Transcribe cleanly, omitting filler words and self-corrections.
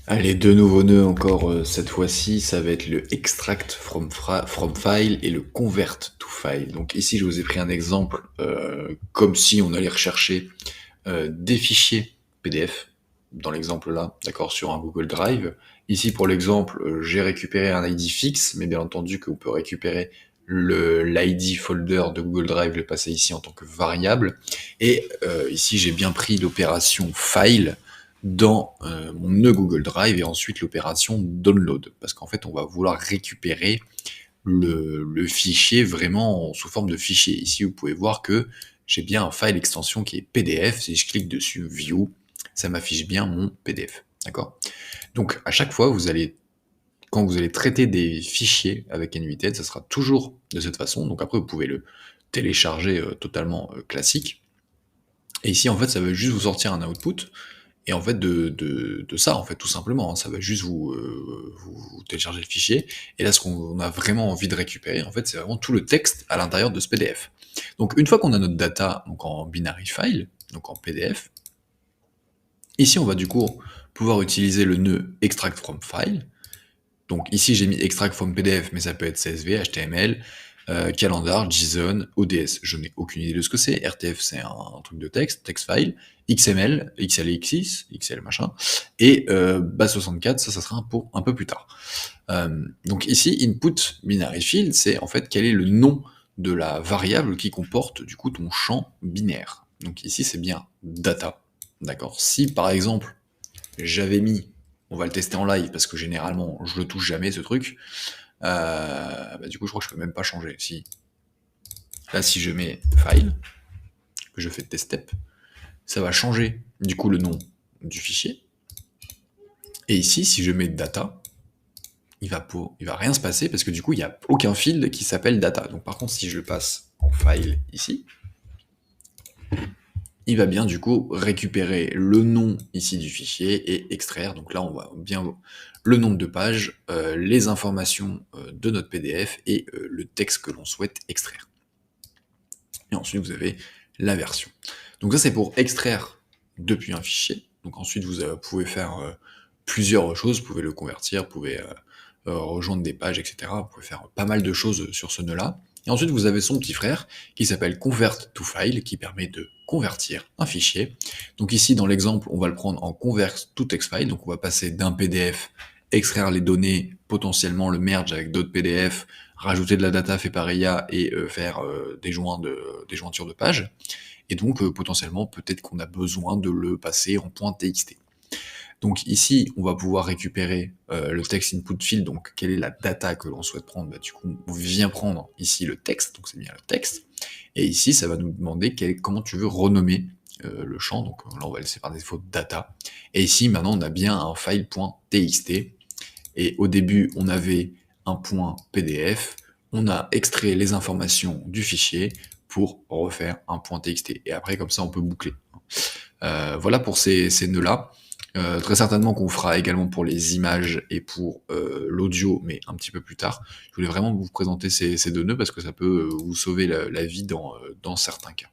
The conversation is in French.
Allez, deux nouveaux nœuds encore cette fois-ci, ça va être le extract from file et le convert to file. Donc ici, je vous ai pris un exemple comme si on allait rechercher des fichiers PDF, dans l'exemple là, d'accord, sur un Google Drive. Ici, pour l'exemple, j'ai récupéré un ID fixe, mais bien entendu qu'on peut récupérer l'ID folder de Google Drive, le passer ici en tant que variable. Et ici, j'ai bien pris l'opération file dans mon nœud Google Drive et ensuite l'opération download, parce qu'en fait, on va vouloir récupérer le fichier vraiment sous forme de fichier. Ici, vous pouvez voir que j'ai bien un file extension qui est PDF. Si je clique dessus, View, ça m'affiche bien mon PDF. D'accord. Donc, à chaque fois, quand vous allez traiter des fichiers avec NVTED, ça sera toujours de cette façon. Donc après, vous pouvez le télécharger totalement classique. Et ici, en fait, ça va juste vous sortir un output. Et en fait, de ça, en fait, tout simplement, hein, ça va juste vous télécharger le fichier. Et là, ce qu'on a vraiment envie de récupérer, en fait, c'est vraiment tout le texte à l'intérieur de ce PDF. Donc, une fois qu'on a notre data, donc en binary file, donc en PDF, ici, on va du coup pouvoir utiliser le nœud extract from file. Donc ici, j'ai mis extract from PDF, mais ça peut être CSV, HTML, calendar, JSON, ODS. Je n'ai aucune idée de ce que c'est. RTF, c'est un truc de texte, text file, XML, XLX6, XL machin, et base64, ça sera pour un peu plus tard. Donc ici, input binary field, c'est en fait quel est le nom de la variable qui comporte du coup ton champ binaire. Donc ici, c'est bien data, d'accord. Si par exemple, j'avais mis, on va le tester en live parce que généralement je le touche jamais ce truc, bah, du coup je crois que je peux même pas changer. Si là, si je mets file, que je fais test step, ça va changer du coup le nom du fichier. Et ici, si je mets data, il va rien se passer parce que du coup il n'y a aucun field qui s'appelle data. Donc par contre, si je le passe en file ici, il va bien du coup récupérer le nom ici du fichier et extraire. Donc là, on va bien le nombre de pages, les informations de notre PDF et le texte que l'on souhaite extraire. Et ensuite, vous avez la version. Donc ça, c'est pour extraire depuis un fichier. Donc ensuite, vous pouvez faire plusieurs choses. Vous pouvez le convertir, vous pouvez rejoindre des pages, etc. Vous pouvez faire pas mal de choses sur ce nœud-là. Et ensuite, vous avez son petit frère qui s'appelle convert to file, qui permet de convertir un fichier. Donc ici, dans l'exemple, on va le prendre en convert to text file. Donc on va passer d'un PDF, extraire les données, potentiellement le merge avec d'autres PDF, rajouter de la data fait par IA et faire des jointures de pages. Et donc, potentiellement, peut-être qu'on a besoin de le passer en .txt. Donc ici, on va pouvoir récupérer le text input field, donc quelle est la data que l'on souhaite prendre. Bah, du coup, on vient prendre ici le texte, donc c'est bien le texte. Et ici, ça va nous demander comment tu veux renommer le champ. Donc là, on va laisser par défaut data. Et ici, maintenant, on a bien un file.txt. Et au début, on avait un point PDF. On a extrait les informations du fichier pour refaire un point .txt. Et après, comme ça, on peut boucler. Voilà pour ces nœuds-là. Très certainement qu'on fera également pour les images et pour l'audio, mais un petit peu plus tard. Je voulais vraiment vous présenter ces deux nœuds parce que ça peut vous sauver la vie dans certains cas.